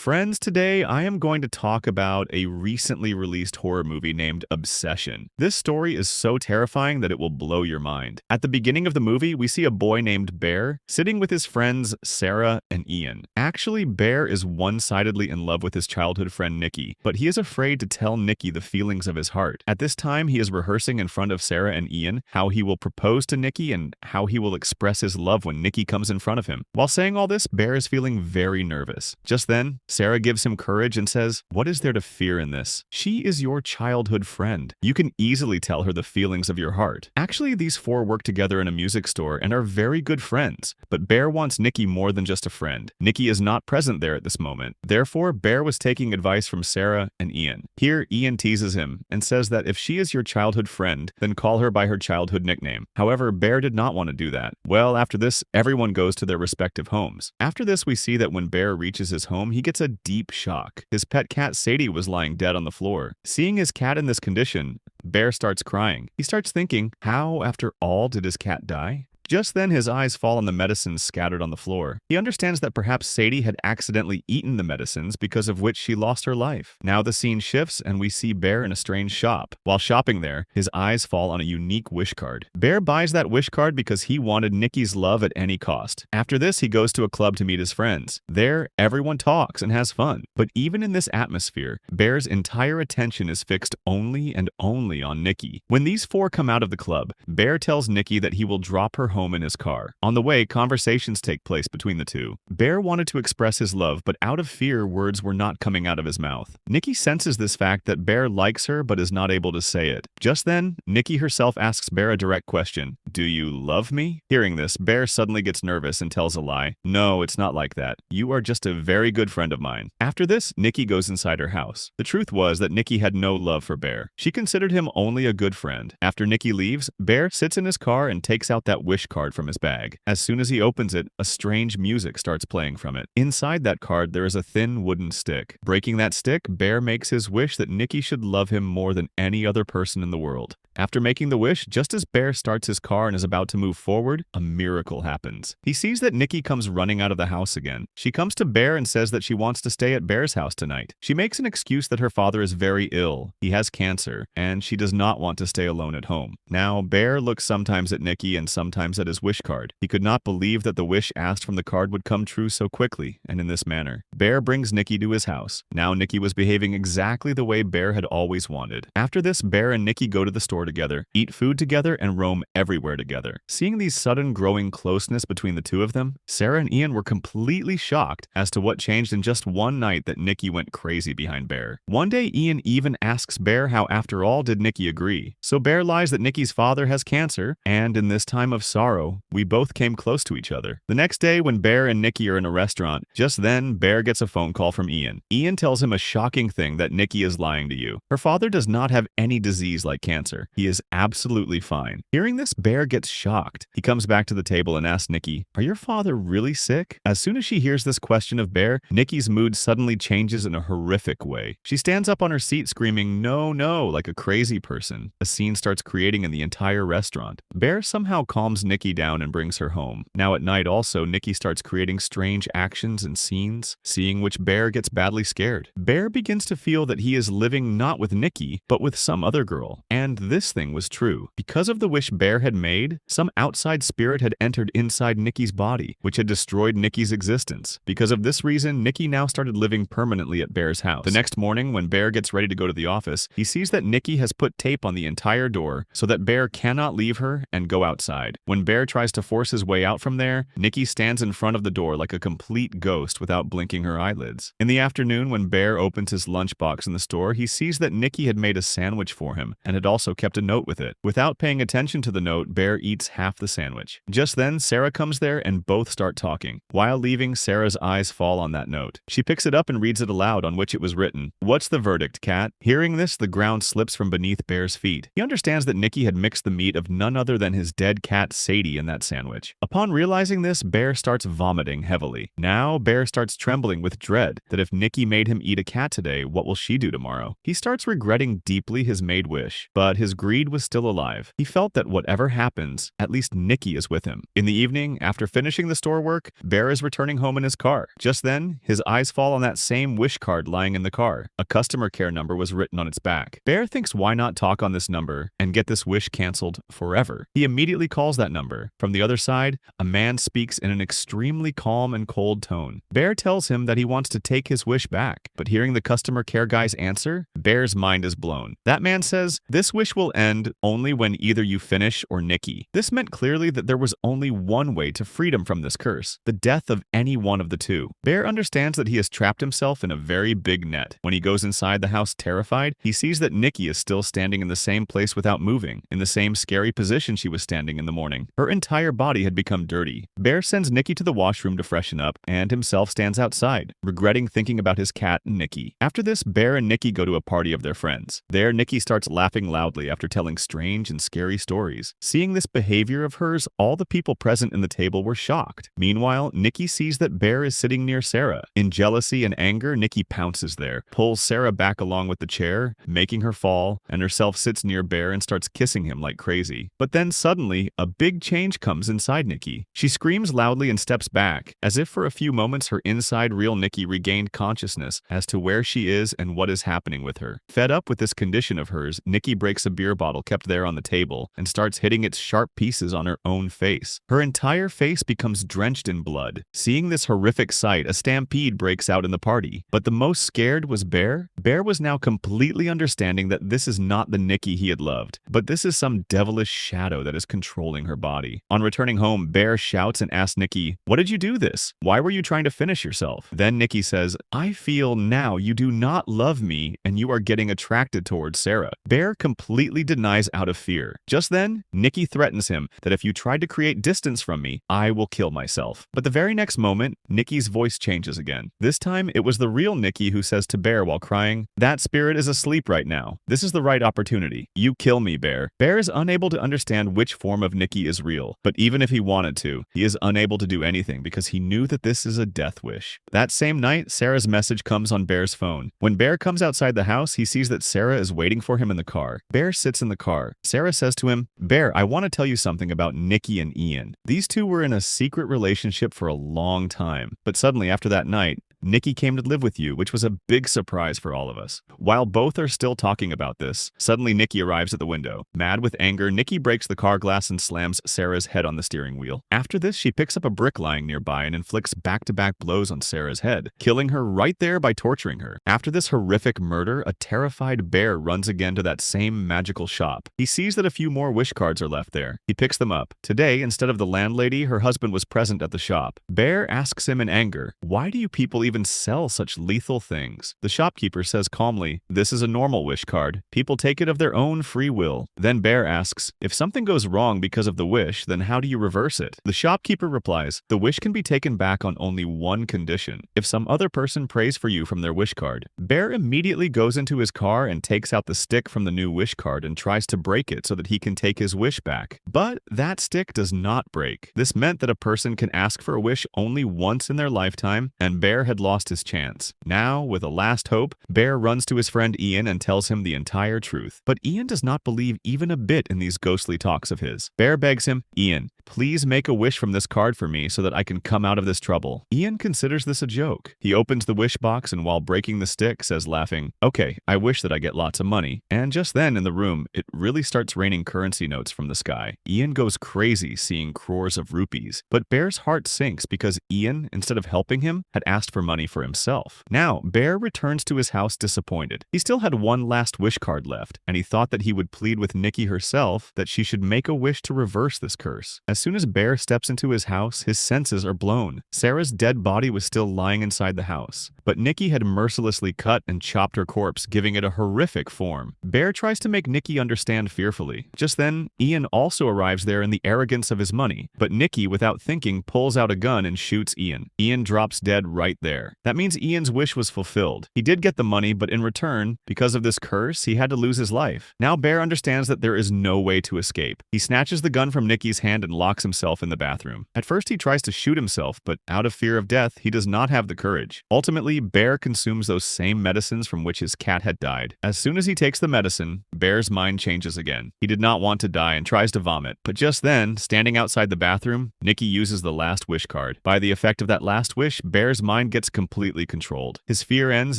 Friends, today I am going to talk about a recently released horror movie named Obsession. This story is so terrifying that it will blow your mind. At the beginning of the movie, we see a boy named Baer sitting with his friends Sarah and Ian. Actually, Baer is one-sidedly in love with his childhood friend Nikki, but he is afraid to tell Nikki the feelings of his heart. At this time, he is rehearsing in front of Sarah and Ian how he will propose to Nikki and how he will express his love when Nikki comes in front of him. While saying all this, Baer is feeling very nervous. Just then, Sarah gives him courage and says, "What is there to fear in this? She is your childhood friend. You can easily tell her the feelings of your heart." Actually, these four work together in a music store and are very good friends, but Baer wants Nikki more than just a friend. Nikki is not present there at this moment. Therefore, Baer was taking advice from Sarah and Ian. Here, Ian teases him and says that if she is your childhood friend, then call her by her childhood nickname. However, Baer did not want to do that. Well, after this, everyone goes to their respective homes. After this, we see that when Baer reaches his home, he gets a deep shock. His pet cat Sadie was lying dead on the floor. Seeing his cat in this condition, Baer starts crying. He starts thinking, how, after all, did his cat die? Just then, his eyes fall on the medicines scattered on the floor. He understands that perhaps Sadie had accidentally eaten the medicines because of which she lost her life. Now the scene shifts and we see Baer in a strange shop. While shopping there, his eyes fall on a unique wish card. Baer buys that wish card because he wanted Nikki's love at any cost. After this, he goes to a club to meet his friends. There, everyone talks and has fun. But even in this atmosphere, Baer's entire attention is fixed only and only on Nikki. When these four come out of the club, Baer tells Nikki that he will drop her home in his car. On the way, conversations take place between the two. Baer wanted to express his love, but out of fear, words were not coming out of his mouth. Nikki senses this fact that Baer likes her but is not able to say it. Just then, Nikki herself asks Baer a direct question. "Do you love me?" Hearing this, Baer suddenly gets nervous and tells a lie. "No, it's not like that. You are just a very good friend of mine." After this, Nikki goes inside her house. The truth was that Nikki had no love for Baer. She considered him only a good friend. After Nikki leaves, Baer sits in his car and takes out that wish card from his bag. As soon as he opens it, a strange music starts playing from it. Inside that card, there is a thin wooden stick. Breaking that stick, Baer makes his wish that Nikki should love him more than any other person in the world. After making the wish, just as Baer starts his car and is about to move forward, a miracle happens. He sees that Nikki comes running out of the house again. She comes to Baer and says that she wants to stay at Baer's house tonight. She makes an excuse that her father is very ill, he has cancer, and she does not want to stay alone at home. Now, Baer looks sometimes at Nikki and sometimes at his wish card. He could not believe that the wish asked from the card would come true so quickly and in this manner. Baer brings Nikki to his house. Now Nikki was behaving exactly the way Baer had always wanted. After this, Baer and Nikki go to the store together, eat food together, and roam everywhere together. Seeing the sudden growing closeness between the two of them, Sarah and Ian were completely shocked as to what changed in just one night that Nikki went crazy behind Baer. One day, Ian even asks Baer how after all did Nikki agree. So Baer lies that Nikki's father has cancer, and in this time of sorrow, we both came close to each other. The next day, when Baer and Nikki are in a restaurant, just then, Baer gets a phone call from Ian. Ian tells him a shocking thing that Nikki is lying to you. Her father does not have any disease like cancer. He is absolutely fine. Hearing this, Baer gets shocked. He comes back to the table and asks Nikki, "Are your father really sick?" As soon as she hears this question of Baer, Nikki's mood suddenly changes in a horrific way. She stands up on her seat screaming, "No, no," like a crazy person. A scene starts creating in the entire restaurant. Baer somehow calms Nikki down and brings her home. Now at night also, Nikki starts creating strange actions and scenes, seeing which Baer gets badly scared. Baer begins to feel that he is living not with Nikki, but with some other girl. And this thing was true. Because of the wish Baer had made, some outside spirit had entered inside Nikki's body, which had destroyed Nikki's existence. Because of this reason, Nikki now started living permanently at Baer's house. The next morning, when Baer gets ready to go to the office, he sees that Nikki has put tape on the entire door so that Baer cannot leave her and go outside. When Baer tries to force his way out from there, Nikki stands in front of the door like a complete ghost without blinking her eyelids. In the afternoon, when Baer opens his lunchbox in the store, he sees that Nikki had made a sandwich for him and had also kept a note with it. Without paying attention to the note, Baer eats half the sandwich. Just then, Sarah comes there and both start talking. While leaving, Sarah's eyes fall on that note. She picks it up and reads it aloud, on which it was written, "What's the verdict, cat?" Hearing this, the ground slips from beneath Baer's feet. He understands that Nikki had mixed the meat of none other than his dead cat Sadie in that sandwich. Upon realizing this, Baer starts vomiting heavily. Now, Baer starts trembling with dread that if Nikki made him eat a cat today, what will she do tomorrow? He starts regretting deeply his made wish, but his greed was still alive. He felt that whatever happens, at least Nikki is with him. In the evening, after finishing the store work, Baer is returning home in his car. Just then, his eyes fall on that same wish card lying in the car. A customer care number was written on its back. Baer thinks why not talk on this number and get this wish canceled forever. He immediately calls that number. From the other side, a man speaks in an extremely calm and cold tone. Baer tells him that he wants to take his wish back, but hearing the customer care guy's answer, Baer's mind is blown. That man says, "This wish will end only when either you finish or Nikki." This meant clearly that there was only one way to freedom from this curse, the death of any one of the two. Baer understands that he has trapped himself in a very big net. When he goes inside the house terrified, he sees that Nikki is still standing in the same place without moving, in the same scary position she was standing in the morning. Her entire body had become dirty. Baer sends Nikki to the washroom to freshen up, and himself stands outside, regretting thinking about his cat, Nikki. After this, Baer and Nikki go to a party of their friends. There, Nikki starts laughing loudly after telling strange and scary stories. Seeing this behavior of hers, all the people present in the table were shocked. Meanwhile, Nikki sees that Baer is sitting near Sarah. In jealousy and anger, Nikki pounces there, pulls Sarah back along with the chair, making her fall, and herself sits near Baer and starts kissing him like crazy. But then suddenly, a big change comes inside Nikki. She screams loudly and steps back, as if for a few moments her inside real Nikki regained consciousness as to where she is and what is happening with her. Fed up with this condition of hers, Nikki breaks a beer bottle kept there on the table and starts hitting its sharp pieces on her own face. Her entire face becomes drenched in blood. Seeing this horrific sight, a stampede breaks out in the party. But the most scared was Baer. Baer was now completely understanding that this is not the Nikki he had loved, but this is some devilish shadow that is controlling her body. On returning home, Baer shouts and asks Nikki, "What did you do this? Why were you trying to finish yourself?" Then Nikki says, "I feel now you do not love me and you are getting attracted towards Sarah." Baer completely denies out of fear. Just then, Nikki threatens him that if you tried to create distance from me, I will kill myself. But the very next moment, Nikki's voice changes again. This time, it was the real Nikki who says to Baer while crying, "That spirit is asleep right now. This is the right opportunity. You kill me, Baer." Baer is unable to understand which form of Nikki is real, but even if he wanted to, he is unable to do anything because he knew that this is a death wish. That same night, Sarah's message comes on Baer's phone. When Baer comes outside the house, he sees that Sarah is waiting for him in the car. Baer sits in the car. Sarah says to him, "Baer, I want to tell you something about Nikki and Ian. These two were in a secret relationship for a long time, but suddenly after that night, Nikki came to live with you, which was a big surprise for all of us." While both are still talking about this, suddenly Nikki arrives at the window. Mad with anger, Nikki breaks the car glass and slams Sarah's head on the steering wheel. After this, she picks up a brick lying nearby and inflicts back-to-back blows on Sarah's head, killing her right there by torturing her. After this horrific murder, a terrified Baer runs again to that same magical shop. He sees that a few more wish cards are left there. He picks them up. Today, instead of the landlady, her husband was present at the shop. Baer asks him in anger, "Why do you people even sell such lethal things?" The shopkeeper says calmly, "This is a normal wish card. People take it of their own free will." Then Baer asks, "If something goes wrong because of the wish, then how do you reverse it?" The shopkeeper replies, "The wish can be taken back on only one condition: if some other person prays for you from their wish card." Baer immediately goes into his car and takes out the stick from the new wish card and tries to break it so that he can take his wish back. But that stick does not break. This meant that a person can ask for a wish only once in their lifetime, and Baer had lost his chance. Now, with a last hope, Baer runs to his friend Ian and tells him the entire truth. But Ian does not believe even a bit in these ghostly talks of his. Baer begs him, "Ian, please make a wish from this card for me so that I can come out of this trouble." Ian considers this a joke. He opens the wish box and while breaking the stick says laughing, "Okay, I wish that I get lots of money." And just then in the room, it really starts raining currency notes from the sky. Ian goes crazy seeing crores of rupees. But Baer's heart sinks because Ian, instead of helping him, had asked for money for himself. Now, Baer returns to his house disappointed. He still had one last wish card left, and he thought that he would plead with Nikki herself that she should make a wish to reverse this curse. As soon as Baer steps into his house, his senses are blown. Sarah's dead body was still lying inside the house, but Nikki had mercilessly cut and chopped her corpse, giving it a horrific form. Baer tries to make Nikki understand fearfully. Just then, Ian also arrives there in the arrogance of his money, but Nikki, without thinking, pulls out a gun and shoots Ian. Ian drops dead right there. That means Ian's wish was fulfilled. He did get the money, but in return, because of this curse, he had to lose his life. Now Baer understands that there is no way to escape. He snatches the gun from Nikki's hand and locks himself in the bathroom. At first, he tries to shoot himself, but out of fear of death, he does not have the courage. Ultimately, Baer consumes those same medicines from which his cat had died. As soon as he takes the medicine, Baer's mind changes again. He did not want to die and tries to vomit. But just then, standing outside the bathroom, Nikki uses the last wish card. By the effect of that last wish, Baer's mind gets completely controlled. His fear ends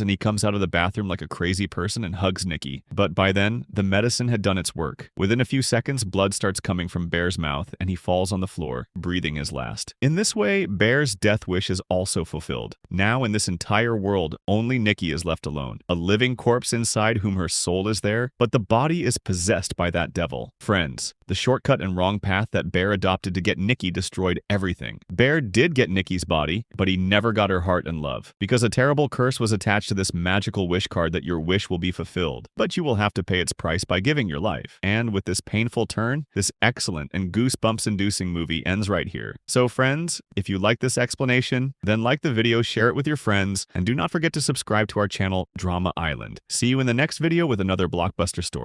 and he comes out of the bathroom like a crazy person and hugs Nikki. But by then, the medicine had done its work. Within a few seconds, blood starts coming from Baer's mouth and he falls on the floor, breathing his last. In this way, Baer's death wish is also fulfilled. Now in this entire world, only Nikki is left alone. A living corpse inside whom her soul is there, but the body is possessed by that devil. Friends, the shortcut and wrong path that Baer adopted to get Nikki destroyed everything. Baer did get Nikki's body, but he never got her heart and love, because a terrible curse was attached to this magical wish card that your wish will be fulfilled, but you will have to pay its price by giving your life. And with this painful turn, this excellent and goosebumps-inducing movie ends right here. So friends, if you like this explanation, then like the video, share it with your friends, and do not forget to subscribe to our channel, Drama Island. See you in the next video with another blockbuster story.